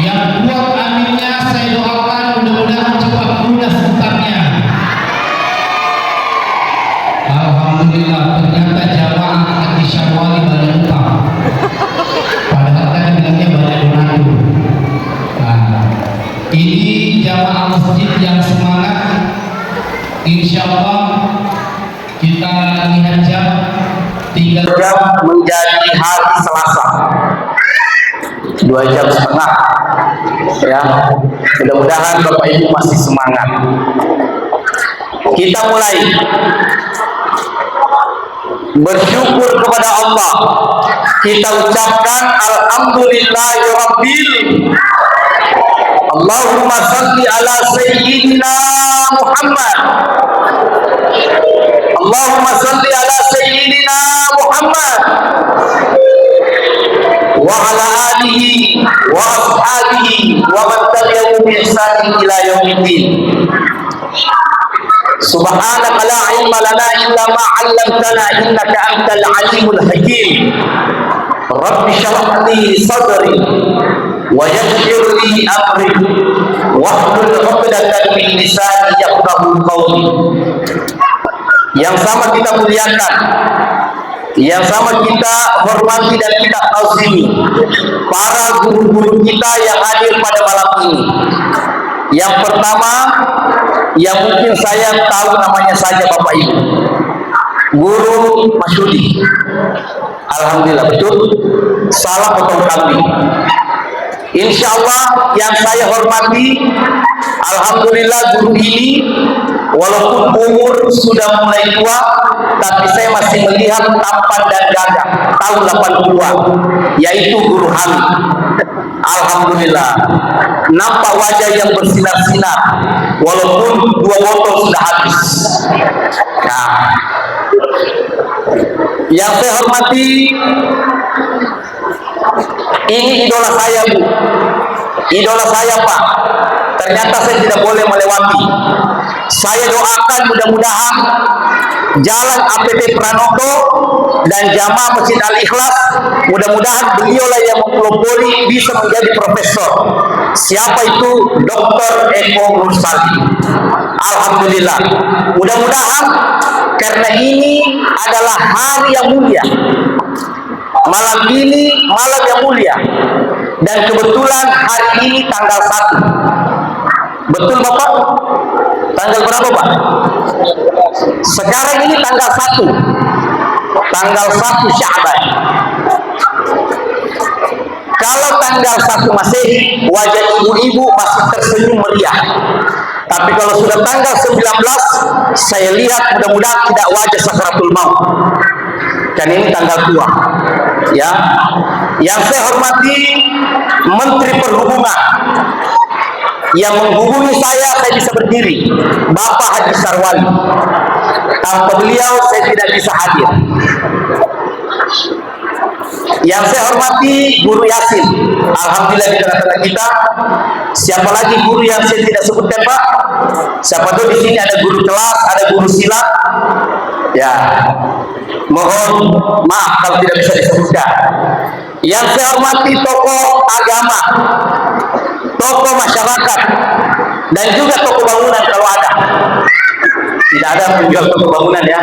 Yang kuat aminnya saya doakan mudah-mudahan cepat lunas hutangnya. Alhamdulillah, ternyata jamaah Haji Syawali banyak utang. Padahal kan bilangnya banyak donatur. Nah, ini jamaah masjid yang semangat. Insya Allah kita lihat jam 3 jam menjadi hari Selasa, 2 jam setengah. Ya, mudah-mudahan Bapak Ibu masih semangat. Kita mulai bersyukur kepada Allah. Kita ucapkan alhamdulillahirabbil. Allahumma salli ala sayyidina Muhammad. Allahumma salli ala sayyidina Muhammad wa ala alihi wa ashabihi wa man tabi'ahum bi ihsan ila yaumiddin. Subhanaka la ilma lana illa ma 'allamtana innaka antal alimul hakim. Rabbi shrah li sadri wa yassir li amri wahlul 'uqdatam min lisani yafqahu qawli. Yang sama kita muliakan, yang sama kita hormati dan kita azimi para guru-guru kita yang hadir pada malam ini. Yang pertama, yang mungkin saya tahu namanya saja Bapak Ibu, Guru Masyudi. Alhamdulillah, betul, salah potong kambing. Insya Allah yang saya hormati, alhamdulillah guru ini walaupun umur sudah mulai tua, tapi saya masih melihat tampan dan gagah, tahun 80-an, yaitu Guru Hamid. Alhamdulillah, nampak wajah yang bersinar-sinar walaupun 2 botol sudah habis. Nah, yang saya hormati, ini idola saya, Bu. Idola saya, Pak. Ternyata saya tidak boleh melewati. Saya doakan mudah-mudahan jalan APT Pranoto dan jamaah Masjid Al-Ikhlas, mudah-mudahan beliaulah yang mempelopori bisa menjadi profesor. Siapa itu? Dr. Eko Nursaldi. Alhamdulillah. Mudah-mudahan karena ini adalah hari yang mulia. Malam ini malam yang mulia. Dan kebetulan hari ini tanggal 1. Betul Bapak? Tanggal berapa Pak? Sekarang ini tanggal 1. Tanggal 1 Sya'ban. Kalau tanggal 1 Masehi, wajah ibu-ibu masih tersenyum meriah. Tapi kalau sudah tanggal 19, saya lihat mudah-mudahan tidak wajah sakaratul maut. Dan ini tanggal tua. Ya. Yang saya hormati Menteri Perhubungan. Yang menghubungi saya bisa berdiri, Bapak Haji Sarwali. Tanpa beliau saya tidak bisa hadir. Yang saya hormati Guru Yasin. Alhamdulillah di tengah-tengah kita. Siapa lagi guru yang saya tidak sebutkan Pak? Siapa tahu di sini ada guru kelas, ada guru silat. Ya, mohon maaf kalau tidak bisa disebutkan. Yang saya hormati tokoh agama, tokoh masyarakat, dan juga tokoh bangunan kalau ada. Tidak ada penjual tokoh bangunan ya,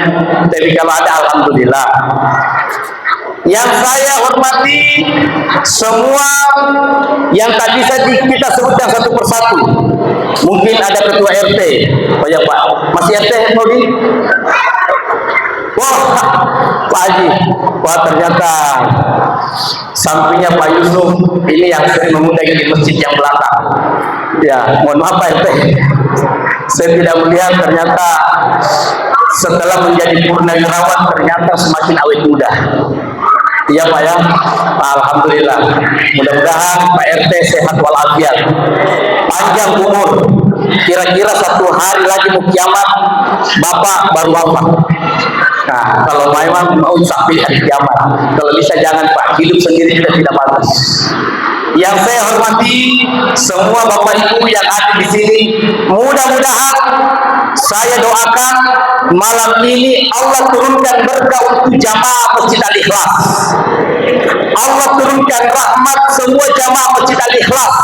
tapi kalau ada alhamdulillah. Yang saya hormati semua yang tadi kita sebutkan satu persatu. Mungkin ada ketua RT, oh ya Pak, masih RT Nodi? Wah, Pak Haji, wah ternyata sampingnya Pak Yusuf ini yang sering mengundang di masjid yang belakang. Ya, mohon maaf Pak RT, saya tidak melihat ternyata setelah menjadi purnawirawan ternyata semakin awet muda. Iya Pak ya, alhamdulillah. Mudah-mudahan Pak RT sehat walafiat, panjang umur. Kira-kira 1 hari lagi mau kiamat, Bapak baru wafat. Nah, kalau memang mau sampai hari kiamat, kalau bisa jangan Pak, hidup sendiri juga tidak bagus. Yang saya hormati semua Bapak Ibu yang ada di sini, mudah-mudahan Saya doakan malam ini Allah turunkan berkah untuk jamaah Masjid Al-Ikhlas. Allah turunkan rahmat semua jamaah Masjid Al-Ikhlas,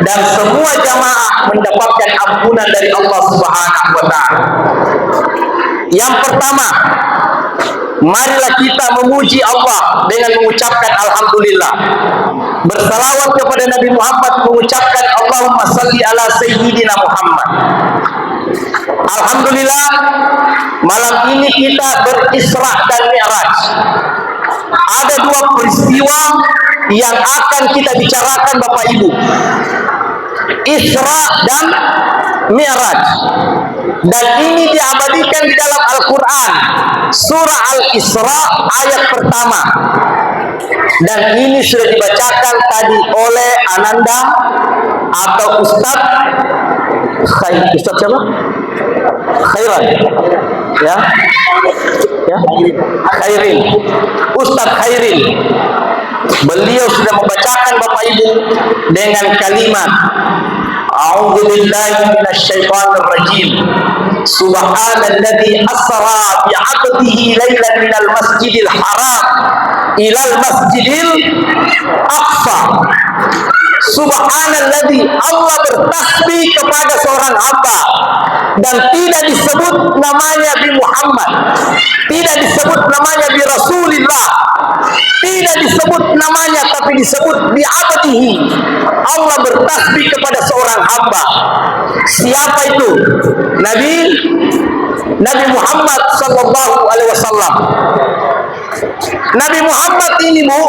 dan semua jamaah mendapatkan ampunan dari Allah Subhanahu wa taala. Yang pertama, marilah kita memuji Allah dengan mengucapkan alhamdulillah. Bersalawat kepada Nabi Muhammad, mengucapkan Allahumma salli ala sayyidina Muhammad. Alhamdulillah, malam ini kita berisra dan mi'raj. Ada dua peristiwa yang akan kita bicarakan Bapak Ibu. Isra dan Mi'raj. Dan ini diabadikan di dalam Al-Quran, surah Al-Isra ayat pertama. Dan ini sudah dibacakan tadi oleh Ananda atau Ustadz siapa? Khairan, ya, Khairin, Ustadz Khairin. Beliau sudah membacakan Bapak Ibu dengan kalimat A'udzu billahi minasyaitonir rajim. Subhanalladzi asra bi 'abdihi lailan minal masjidil haram ilal masjidil aqsa. Subhanalladzi, Allah bertasbih kepada seorang hamba, dan tidak disebut namanya Nabi Muhammad, tidak disebut namanya Nabi Rasulullah, tidak disebut namanya, tapi disebut bi 'abdihi. Allah bertasbih kepada seorang hamba. Siapa itu? Nabi Muhammad sallallahu alaihi wasallam. Nabi Muhammad ini, Bu,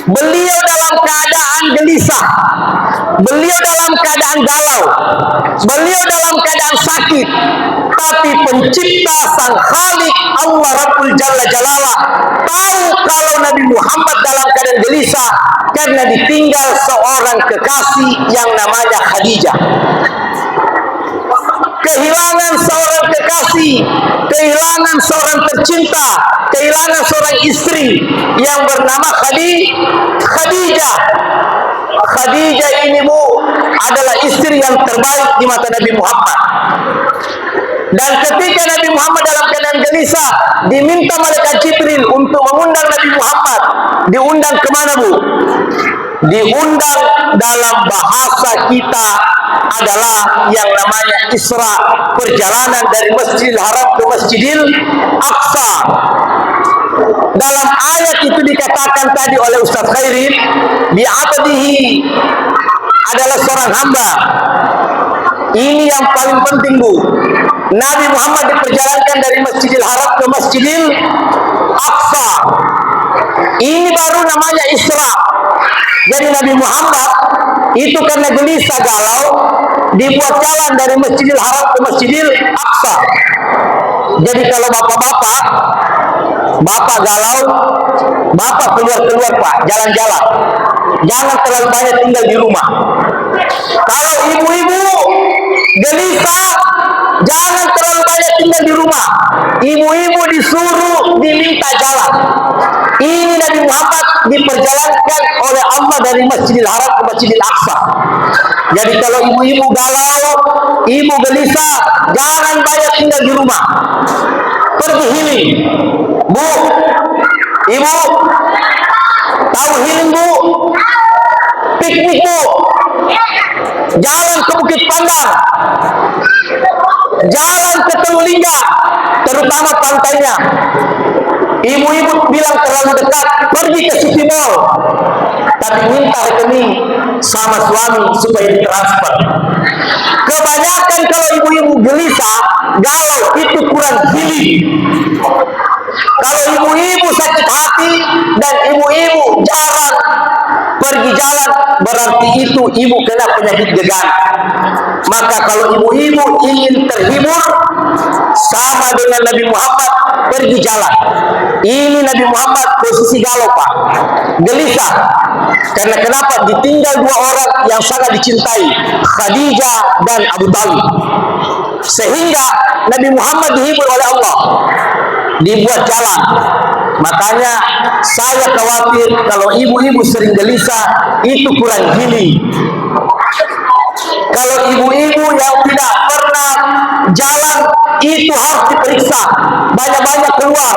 beliau dalam keadaan gelisah, beliau dalam keadaan galau, beliau dalam keadaan sakit, tapi pencipta sang Khalik Allah Rabbul Jalla Jalalah tahu kalau Nabi Muhammad dalam keadaan gelisah karena ditinggal seorang kekasih yang namanya Khadijah. Kehilangan seorang kekasih, kehilangan seorang tercinta, kehilangan seorang istri yang bernama Khadijah. Khadijah ini, Bu, adalah istri yang terbaik di mata Nabi Muhammad. Dan ketika Nabi Muhammad dalam keadaan gelisah, diminta malaikat Jibril untuk mengundang Nabi Muhammad. Diundang kemana, Bu? Diundang dalam bahasa kita adalah yang namanya Isra, perjalanan dari Masjidil Haram ke Masjidil Aqsa. Dalam ayat itu dikatakan tadi oleh Ustaz Khairin, bi 'abdihi, adalah seorang hamba. Ini yang paling penting, Bu. Nabi Muhammad diperjalankan dari Masjidil Haram ke Masjidil Aqsa. Ini baru namanya Isra. Jadi Nabi Muhammad itu karena gelisah galau, dibuat jalan dari Masjidil Haram ke Masjidil Aqsa. Jadi kalau bapak galau, bapak keluar Pak, jalan-jalan. Jangan terlalu banyak tinggal di rumah. Kalau ibu-ibu gelisah, jangan terlalu banyak tinggal di rumah. Ibu-ibu disuruh diminta jalan. Ini Nabi Muhammad diperjalankan oleh Allah dari Masjidil Haram ke Masjidil Aqsa. Jadi kalau ibu-ibu galau, ibu gelisah, jangan banyak tinggal di rumah. Pergi healing. Bu, ibu, tahu healing, Bu? Piknik, Bu. Jalan ke Bukit Pandang, jalan ke Telulingga, terutama pantainya. Ibu-ibu bilang terlalu dekat, pergi ke City Mall, tapi minta rekening sama suami supaya ditransfer. Kebanyakan kalau ibu-ibu gelisah, galau, itu kurang healing. Kalau ibu-ibu sakit hati dan ibu-ibu jarang pergi jalan, berarti itu ibu kena penyakit gegan. Maka kalau ibu-ibu ingin terhibur, sama dengan Nabi Muhammad, pergi jalan. Ini Nabi Muhammad posisi galau, Pak, gelisah. Karena kenapa? Ditinggal dua orang yang sangat dicintai, Khadijah dan Abu Talib. Sehingga Nabi Muhammad dihibur oleh Allah, dibuat jalan. Makanya saya khawatir kalau ibu-ibu sering gelisah, itu kurang healing. Kalau ibu-ibu yang tidak pernah jalan itu harus diperiksa, banyak-banyak keluar,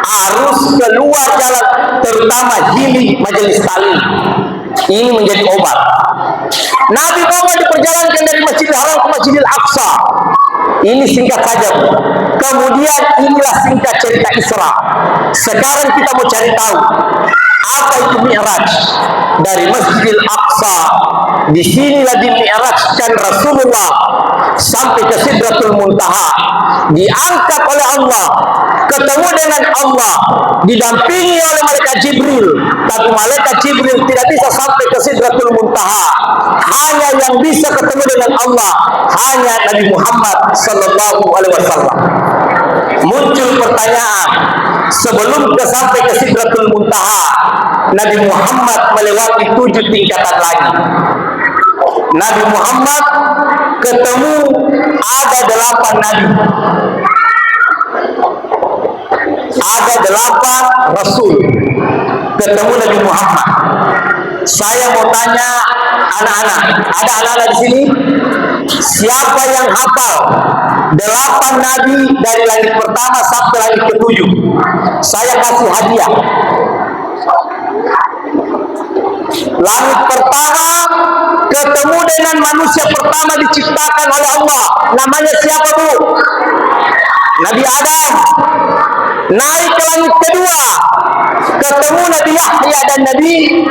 harus keluar jalan, terutama jili majelis taklim. Ini menjadi obat. Nabi Muhammad diperjalankan dari Masjidil Haram ke Masjidil Aqsa. Ini singkat saja. Kemudian inilah singkat cerita Isra. Sekarang kita mau cari tahu apa itu Mi'raj. Dari Masjidil Aqsa, di sinilah di-mi'rajkan Rasulullah sampai ke Sidratul Muntaha, diangkat oleh Allah, ketemu dengan Allah, didampingi oleh malaikat Jibril. Tapi malaikat Jibril tidak bisa sampai ke Sidratul Muntaha. Hanya yang bisa ketemu dengan Allah hanya Nabi Muhammad sallallahu alaihi wasallam. Muncul pertanyaan, sebelum sampai ke Sidratul Muntaha, Nabi Muhammad melewati 7 tingkatan lagi. Nabi Muhammad ketemu ada 8 nabi, ada 8 rasul ketemu Nabi Muhammad. Saya mau tanya anak-anak, ada anak-anak di sini? Siapa yang hafal 8 nabi dari langit pertama sampai langit ke-7? Saya kasih hadiah. Langit pertama ketemu dengan manusia pertama diciptakan oleh Allah. Namanya siapa, Bu? Nabi Adam. Naik ke langit kedua, ketemu Nabi Yahya dan Nabi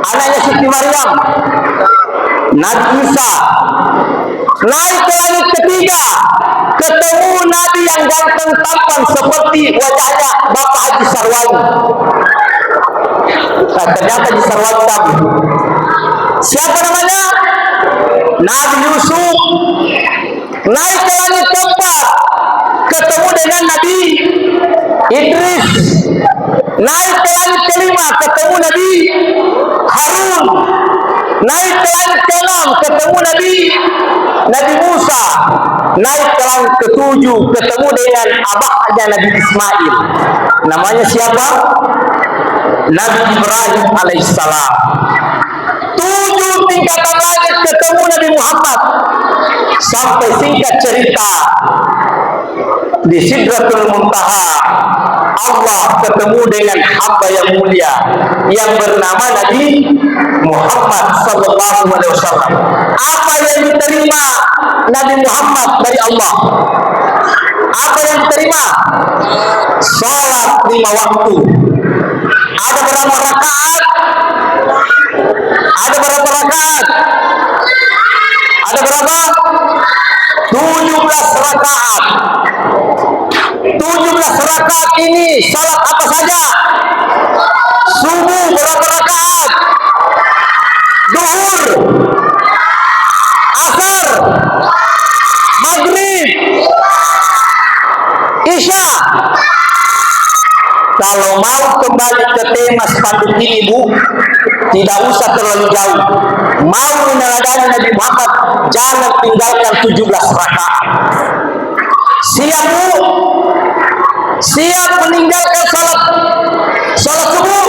anaknya Siti Maryam, Nabi Isa. Naik ke langit ketiga, ketemu Nabi yang ganteng tampan seperti wajahnya Bapak Haji Sarwani. Ternyata Haji Sarwani tahu. Siapa namanya? Nabi Yusuf. Naik ke langit keempat, ketemu dengan Nabi Idris. Naik ke langit kelima, ketemu Nabi Harun. Naik ke langit ke-6, ketemu Nabi Musa. Naik ke langit ke-7, ketemu dengan abahnya Nabi Ismail. Namanya siapa? Nabi Ibrahim alaihissalam. 7 tingkatan langit ketemu Nabi Muhammad. Sampai singkat cerita, di Sidratul Muntaha Allah ketemu dengan hamba yang mulia yang bernama Nabi Muhammad sallallahu alaihi wasallam. Apa yang diterima Nabi Muhammad dari Allah? Apa yang diterima? Salat 5 waktu. Ada berapa rakaat? Ada berapa rakaat? Ada berapa? 17 rakaat. 17 rakaat ini salat apa saja? Subuh berapa rakaat? Duhur, asar, maghrib, isya. Kalau mau kembali ke tema spanduk ini, Bu, tidak usah terlalu jauh. Mau meneladani Nabi Muhammad, jangan tinggalkan 17 rakaat. Siap, Bu? Siap meninggalkan salat subuh?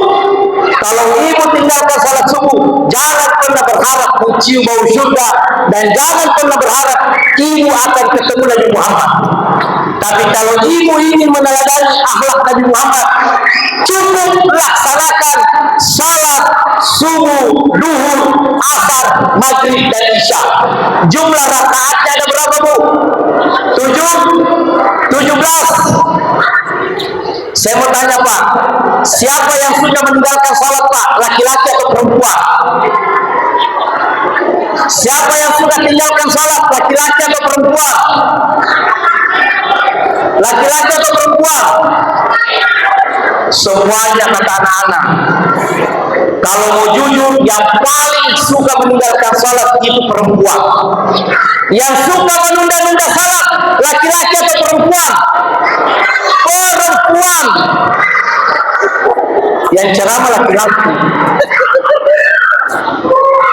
Kalau ibu tinggalkan salat subuh, jangan pernah berharap mencium bau surga, dan jangan pernah berharap ibu akan ketemu Nabi Muhammad. Tapi kalau ibu ingin meneladani akhlak Nabi Muhammad, cukup laksanakan salat subuh, duhur, asar, maghrib, dan isya. Jumlah rakaatnya ada berapa, Bu? 17. Saya mau tanya, Pak, siapa yang sudah meninggalkan salat, Pak? Laki-laki atau perempuan? Siapa yang sudah tinggalkan salat? Laki-laki atau perempuan? Laki-laki atau perempuan? Semuanya, kata anak-anak. Kalau mau jujur, yang paling suka meninggalkan salat itu perempuan. Yang suka menunda-nunda salat, laki-laki atau perempuan? Perempuan. Yang ceramah laki-laki.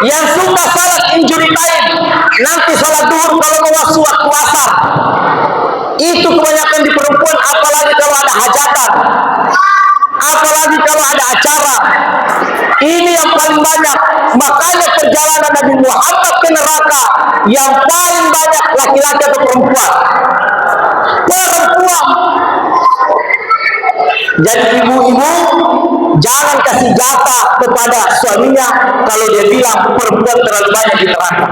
Yang suka salat injury time, nanti salat duhur kalau mau waktu asar, itu kebanyakan di perempuan. Apalagi kalau ada hajatan, apalagi kalau ada acara. Ini yang paling banyak. Makanya perjalanan Nabi Muhammad ke neraka yang paling banyak laki-laki atau perempuan? Perempuan. Jadi ibu-ibu jangan kasih jatah kepada suaminya kalau dia bilang perempuan terlalu banyak di neraka.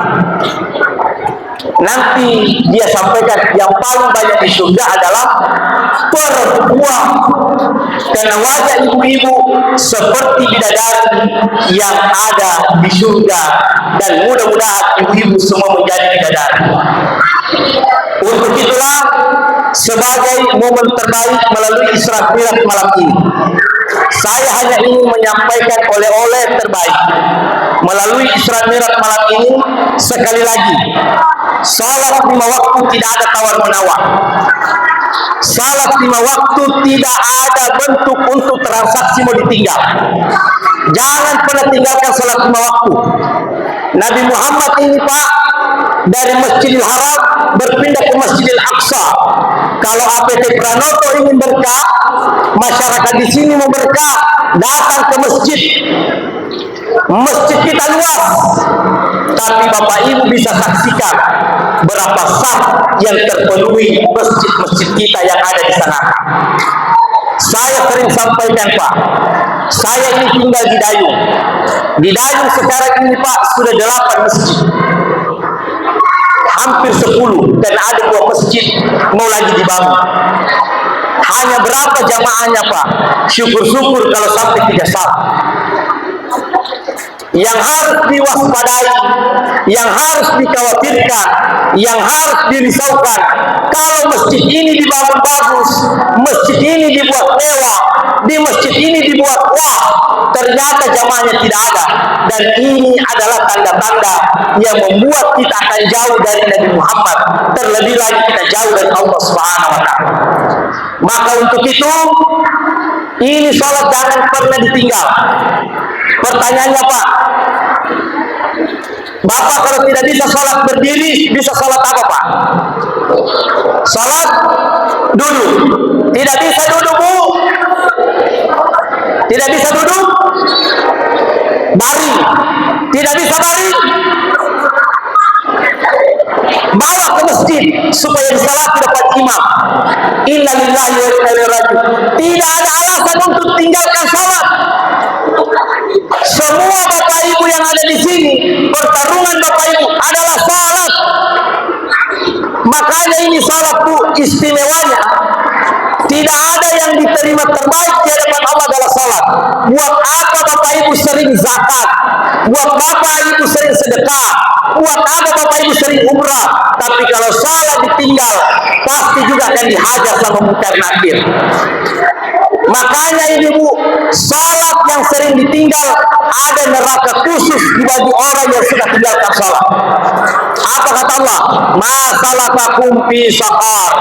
Nanti dia sampaikan yang paling banyak di surga adalah perempuan. Karena wajah ibu-ibu seperti bidadari yang ada di surga, dan mudah-mudahan ibu-ibu semua menjadi bidadari. Untuk itulah, sebagai momen terbaik melalui Isra Mi'raj malam ini, saya hanya ingin menyampaikan oleh-oleh terbaik melalui Isra Mi'raj malam ini. Sekali lagi, salat 5 waktu tidak ada tawar-menawar. Salat 5 waktu tidak ada bentuk untuk transaksi mau ditinggal. Jangan pernah tinggalkan salat 5 waktu. Nabi Muhammad ini Pak, dari Masjidil Haram berpindah ke Masjidil Aqsa. Kalau APT Pranoto ingin berkah, masyarakat di sini mau berkah, datang ke masjid. Masjid kita luas, tapi Bapak Ibu bisa saksikan berapa saf yang terpenuhi masjid-masjid kita yang ada di sana. Saya sering sampaikan Pak, saya ini tinggal di Dayung. Di Dayung sekarang ini Pak sudah 8 masjid, hampir 10, dan ada 2 masjid mau lagi dibangun. Hanya berapa jamaahnya Pak? Syukur-syukur kalau sampai 3 saf. Yang harus diwaspadai, yang harus dikhawatirkan, yang harus dirisaukan, kalau masjid ini dibangun bagus, masjid ini dibuat mewah, di masjid ini dibuat wah, ternyata jamaahnya tidak ada, dan ini adalah tanda-tanda yang membuat kita akan jauh dari Nabi Muhammad, terlebih lagi kita jauh dari Allah Subhanahu wa Ta'ala. Maka untuk itu, ini sholat jangan pernah ditinggal. Pertanyaannya Pak, Bapak kalau tidak bisa sholat berdiri, bisa sholat apa Pak? Sholat duduk. Tidak bisa duduk Bu? Tidak bisa duduk? Baring. Tidak bisa baring? Bawa ke masjid supaya disalati dapat imam. Inna lillahi wa inna ilaihi raji'un. Tidak ada alasan untuk tinggalkan sholat. Semua Bapak Ibu yang ada di sini, pertarungan Bapak Ibu adalah sholat. Makanya ini sholat Bu, istimewanya tidak ada yang diterima terbaik di hadapan Allah adalah sholat. Buat apa Bapak Ibu sering zakat? Buat Bapak Ibu sering sedekah? Buat apa Bapak Ibu sering umrah? Tapi kalau sholat ditinggal, pasti juga akan dihajar sama munkar nakir. Makanya ini Bu, sholat yang sering ditinggal, ada neraka khusus bagi orang yang sudah tinggalkan sholat. Apa kata Allah? Masalakakum fi saqar.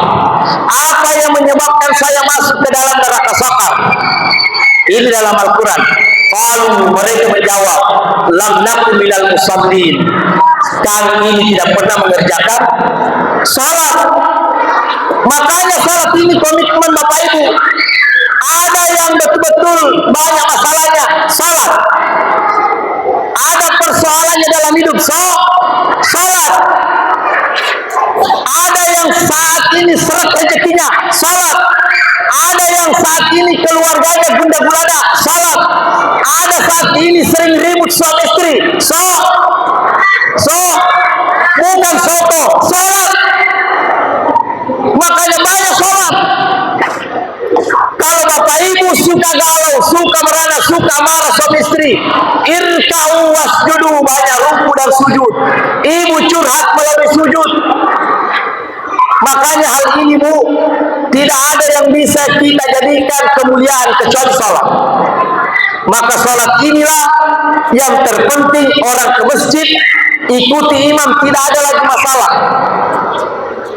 Apa yang menyebabkan saya masuk ke dalam neraka saqar? Ini dalam Al-Quran. Lalu mereka menjawab, lam nakum minal musallin. Kami ini tidak pernah mengerjakan sholat. Makanya sholat ini komitmen Bapak Ibu. Ada yang betul-betul banyak masalahnya sholat. Ada persoalannya dalam hidup sholat. Ada yang saat ini seret rezekinya sholat. Ada yang saat ini keluarganya gunda gulana sholat. Ada saat ini sering ribut suami istri bukan soto sholat. Makanya banyak sholat. Kalau Bapak Ibu suka galau, suka merana, suka marah suami istri, irka'u wasjudu, banyak ruku dan sujud. Ibu curhat melalui sujud. Makanya hal ini Bu, tidak ada yang bisa kita jadikan kemuliaan kecuali sholat. Maka sholat inilah yang terpenting. Orang ke masjid ikuti imam, tidak ada lagi masalah.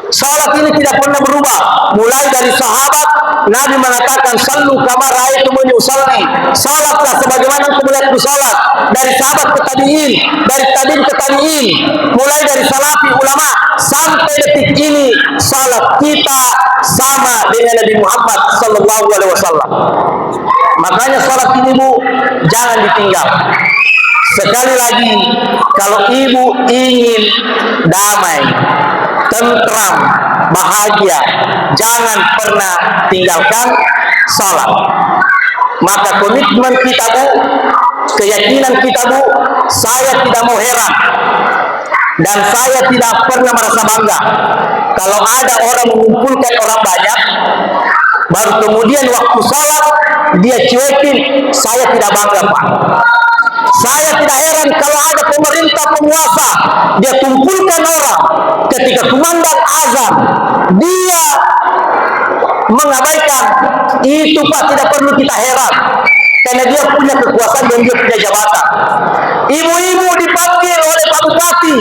Salat ini tidak pernah berubah. Mulai dari sahabat, Nabi mengatakan, "Sallu kama ra'aitumuni usalli." Salatlah sebagaimana engkau melihatku salat. Dari sahabat ke tabi'in, dari tabi'in ke tabi'in, mulai dari salafi ulama sampai detik ini, salat kita sama dengan Nabi Muhammad sallallahu alaihi wasallam. Makanya salat ini, Bu, jangan ditinggal. Sekali lagi, kalau ibu ingin damai, tentram, bahagia, jangan pernah tinggalkan salat. Maka komitmen kita, Bu, keyakinan kita, Bu, saya tidak mau heran dan saya tidak pernah merasa bangga kalau ada orang mengumpulkan orang banyak, baru kemudian waktu salat dia cuekin. Saya tidak bangga, Pak. Saya tidak heran kalau ada pemerintah penguasa, dia kumpulkan orang, ketika kumandang azan dia mengabaikan. Itu, Pak, tidak perlu kita heran, karena dia punya kekuasaan dan dia punya jabatan. Ibu-ibu dipanggil oleh Pak Bupati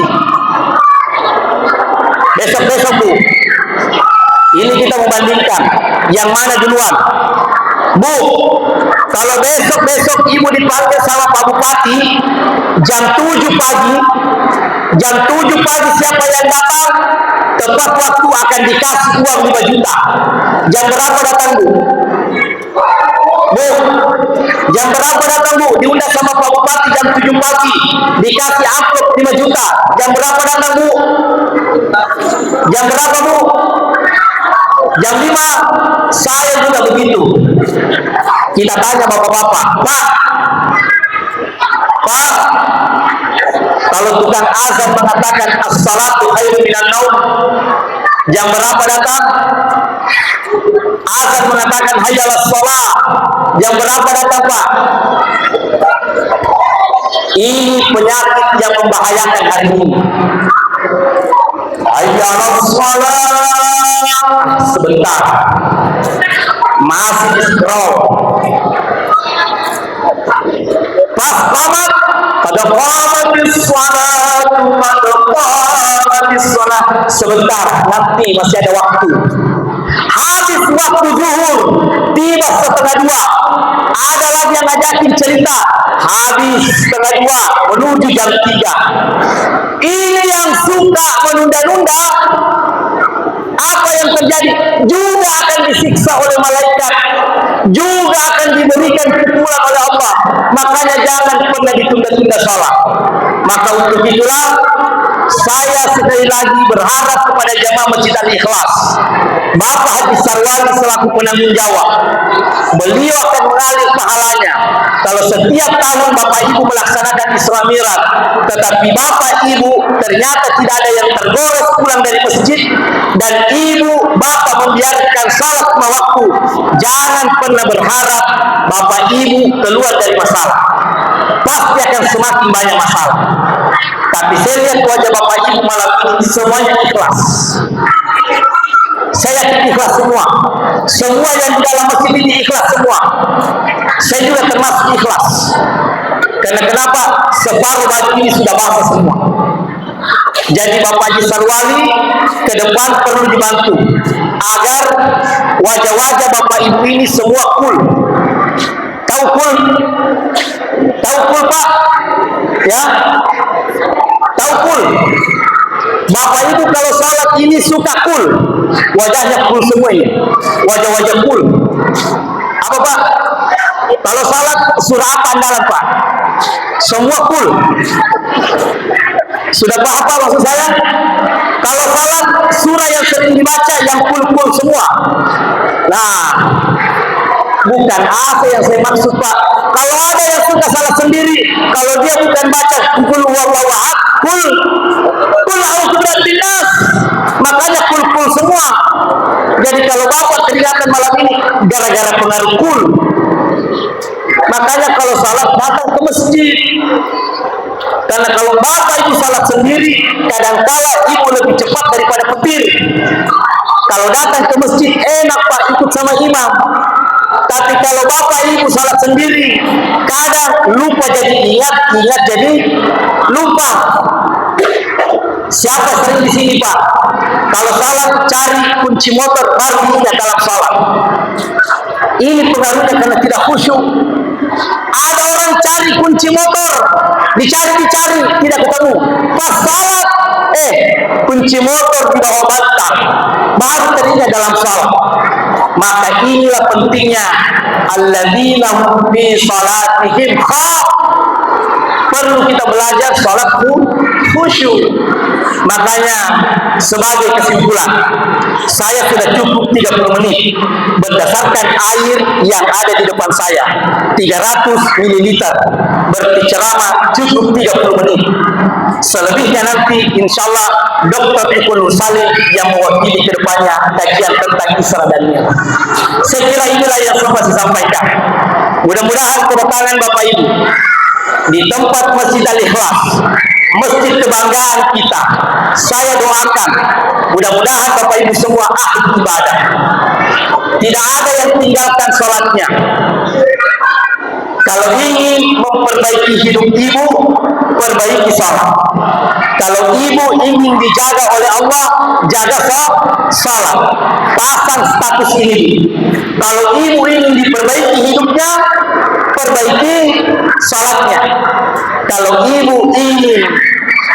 besok-besok, Bu. Ini kita membandingkan yang mana duluan. Bu, kalau besok-besok ibu dipanggil sama Pak Bupati jam 7 pagi, siapa yang datang? Tepat waktu akan dikasih uang 5 juta. Jam berapa datang, Bu? Bu, jam berapa datang, Bu? Diundang sama Pak Bupati jam 7 pagi, dikasih amplop 5 juta. Jam berapa datang, Bu? Jam berapa, Bu? Jam 5. Saya juga begitu. Kita tanya bapak-bapak, Pak, kalau tukang azan mengatakan as-salatu khairum minan naum, jam berapa datang? Azan mengatakan hayya 'alas shalah, jam berapa datang, Pak? Ini penyakit yang membahayakan hari ini. Hayya 'alas shalah, sebentar masih scroll. Pas qamat, pada qamatis sholatu, pada qamatis sholat. Sebentar, nanti masih ada waktu. Habis waktu zuhur, tiba 1:30. Ada lagi yang ngajakin cerita. Habis 1:30 menuju jam 3. Ini yang suka menunda-nunda, apa yang terjadi? Juga akan disiksa oleh malaikat, juga akan diberikan pukulan oleh Allah. Makanya jangan pernah ditunda-tunda salat. Maka untuk itulah saya sekali lagi berharap kepada jamaah Masjid Al-Ikhlas, Bapak Haji Sarwali selaku penanggung jawab, beliau akan mengalir pahalanya kalau setiap tahun Bapak Ibu melaksanakan Isra Mi'raj, tetapi Bapak Ibu ternyata tidak ada yang tergores pulang dari masjid, dan Ibu Bapak membiarkan salat 5 waktu. Jangan pernah berharap Bapak Ibu keluar dari masalah. Pasti akan semakin banyak masalah. Tapi saya lihat wajah Bapak Ibu malam ini semuanya ikhlas. Saya ikhlas semua. Semua yang di dalam masjid ini ikhlas semua. Saya juga termasuk ikhlas. Karena kenapa? Separuh baju ini sudah basah semua. Jadi Bapak Haji Sarwali ke depan perlu dibantu agar wajah-wajah Bapak Ibu ini semua cool. Tahu cool? Tahu cool, Pak? Ya? Tahu cool? Bapak Ibu kalau salat ini suka cool, wajahnya cool semua ini, wajah-wajah cool. Apa, Pak? Kalau salat surah apa andalan, Pak? Semua cool. Sudah paham, Pak, maksud saya? Kalau salat surah yang sering dibaca yang cool-cool semua. Nah, bukan apa yang saya maksud, Pak. Kalau ada yang suka salat sendiri, kalau dia bukan baca qul huwallahu ahad, qul a'udzu birabbin nas, makanya kul semua. Jadi kalau Bapak keringatan malam ini gara-gara pengaruh kul. Makanya kalau salat datang ke masjid. Karena kalau Bapak Ibu salat sendiri, kadang-kala Ibu lebih cepat daripada petir. Kalau datang ke masjid enak, Pak, ikut sama imam. Tapi kalau Bapak Ibu salat sendiri, kadang lupa jadi ingat jadi lupa. Siapa sering di sini Pak? Kalau salat cari kunci motor baru diingat dalam salat. Ini pengaruhnya karena tidak khusyuk. Ada orang cari kunci motor, dicari tidak ketemu. Pas salat, kunci motor tidak obatkan, baru teringat dalam salat. Maka inilah pentingnya alladzina hum fi salatihim perlu kita belajar salat khusyuk. Makanya sebagai kesimpulan, saya sudah cukup 30 menit berdasarkan air yang ada di depan saya 300 ml berceramah cukup 30 menit. Selebihnya nanti insyaallah Dr. Eko Nur Salim yang mewakili ke depannya kajian tentang Isra dan Mi'raj. Saya kira inilah yang sempat saya sampaikan. Mudah-mudahan kedatangan Bapak Ibu di tempat Masjid Al-Ikhlas, masjid kebanggaan kita, saya doakan mudah-mudahan Bapak Ibu semua ahli ibadah, tidak ada yang tinggalkan sholatnya. Kalau ingin memperbaiki hidup ibu, perbaiki sholat. Kalau ibu ingin dijaga oleh Allah, jaga sholat. Pasang status ini. Kalau ibu ingin diperbaiki hidupnya, perbaiki sholatnya. Kalau ibu ingin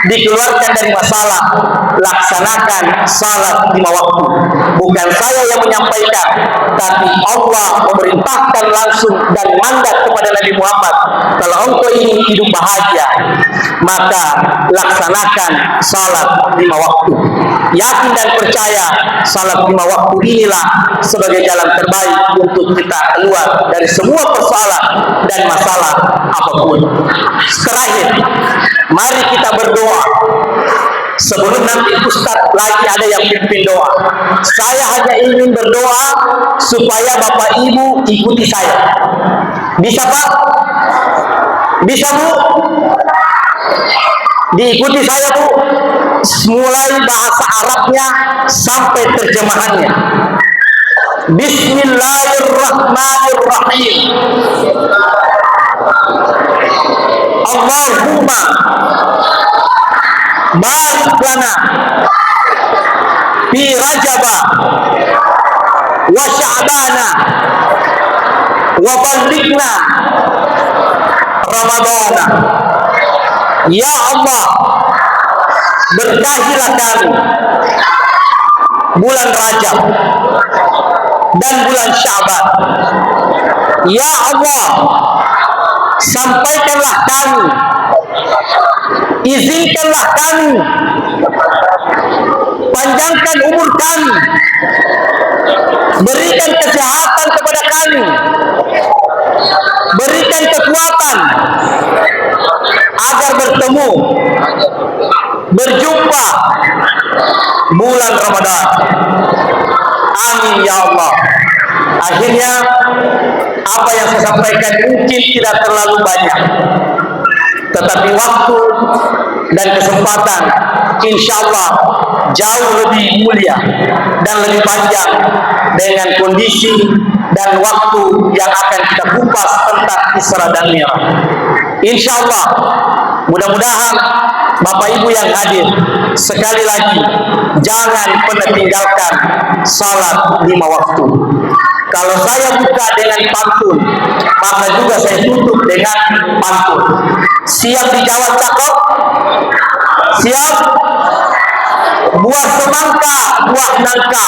dikeluarkan dari masalah, laksanakan salat 5 waktu. Bukan saya yang menyampaikan, tapi Allah memerintahkan langsung dan mandat kepada Nabi Muhammad. Kalau engkau ingin hidup bahagia, maka laksanakan salat 5 waktu. Yakin dan percaya salat 5 waktu inilah sebagai jalan terbaik untuk kita keluar dari semua persoalan dan masalah apapun. Terakhir, mari kita berdoa. Sebelum nanti Ustadz lagi ada yang pimpin doa, saya hanya ingin berdoa supaya Bapak Ibu ikuti saya. Bisa Pak? Bisa Bu? Diikuti saya Bu, mulai bahasa Arabnya sampai terjemahannya. Bismillahirrahmanirrahim. Allahumma barik lana fi Rajaba wa Sya'bana wa ballighna Ramadana. Ya Allah, berkahilah kami bulan Rajab dan bulan Sya'ban. Ya Allah, sampaikanlah kami, izinkanlah kami, panjangkan umur kami, berikan kesehatan kepada kami, berikan kekuatan agar bertemu, berjumpa bulan Ramadan. Amin ya Allah. Akhirnya apa yang saya sampaikan mungkin tidak terlalu banyak, tetapi waktu dan kesempatan insya Allah jauh lebih mulia dan lebih panjang dengan kondisi dan waktu yang akan kita kupas tentang Isra dan Mi'raj. Insya Allah, mudah-mudahan Bapak Ibu yang hadir, sekali lagi jangan pernah tinggalkan salat 5 waktu. Kalau saya buka dengan pantun, maka juga saya tutup dengan pantun. Siap dijawab cakep? Siap? Buah semangka, buah nangka,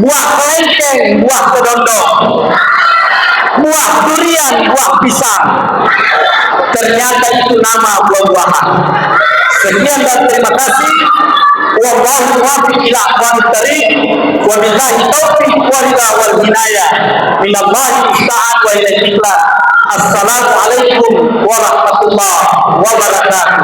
buah kelengkeng, buah kedondong, buah durian, buah pisang. Ternyata itu nama buah-buahan. Sekian dan terima kasih. Wallahu muwaffiq ila aqwamit thariq wa billahi taufiq wa ridha wal hinayah minallahi musta'an wa ilaihi ikhlas. Assalamu alaikum warahmatullahi wabarakatuh.